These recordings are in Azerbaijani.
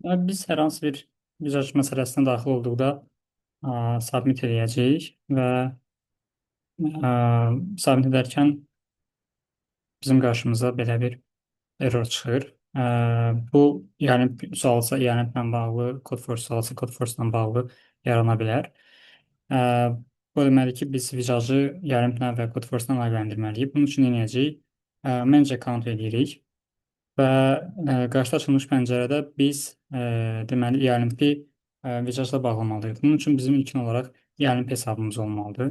Biz hər hansı bir vizaj məsələsinə daxil olduqda submit eləyəcəyik və submit edərkən bizim qarşımıza belə bir error çıxır. Bu yəni sualsa iyanətlə bağlı, Codeforce sualsa Codeforce-la bağlı yarana bilər. Ə, Bu deməli ki, biz vizajı yarımla və Codeforce-la əlaqələndirməliyik. Bunun üçün nə edəcəyik? Manage account edirik və qarşıda açılmış pəncərədə biz deməli ELMP vizajla bağlamalıyıq. Bunun üçün bizim ilkin olaraq ELMP hesabımız olmalıdır.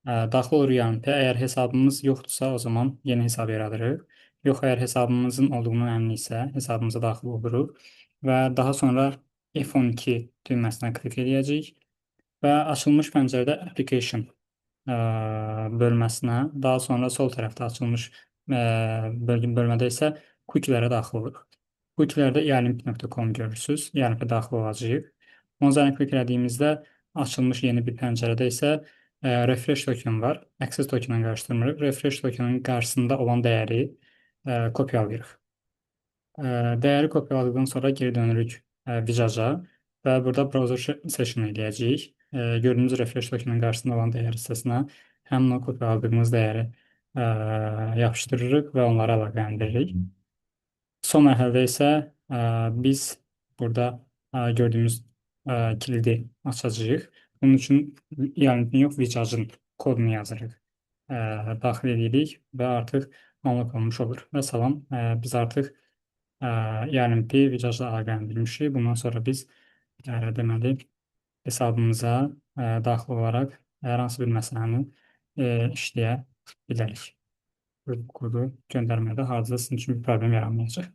Daxil oluruq ELMP. Əgər hesabımız yoxdursa, o zaman yeni hesab yaradırıq. Yox, əgər hesabımızın olduğundan əminliksə, hesabımıza daxil oluruq və daha sonra F12 düyməsinə klik edəcəyik və açılmış pəncərədə application bölməsinə, daha sonra sol tərəfdə açılmış bölmədə isə cookielərə daxil oluruq. Cookielərdə ealimp.com görürsüz. EALIMP-ə daxil olacağıq. Onun üzərinə klik elədiyimizdə açılmış yeni bir pəncərədə isə refresh token var. Access tokenlə qarşılaşdırmırıq. Refresh tokenin qarşısında olan dəyəri kopyalayırıq. Dəyəri kopyaladıqdan sonra geri dönürük vizaja və burada browser session eləyəcəyik. Gördüyünüz refresh tokenin qarşısında olan dəyər hissəsinə həmin o kopyaladığımız dəyəri yapışdırırıq və onları əlaqələndiririk. Son mərhələdə isə biz burada gördüyümüz kilidi açacağıq. Bunun üçün ELMP-in yox, Vicajın kodunu yazırıq. Daxil edirik və artıq anlıq olmuş olur. Və salam, biz artıq ELMP Vicajla əlaqələndirmişik. Bundan sonra biz deməli hesabımıza daxil olaraq hər hansı bir məsələni işləyə bilərik. Bu kodu göndərmədə hardasa sizin üçün bir problem yaranmayacaq.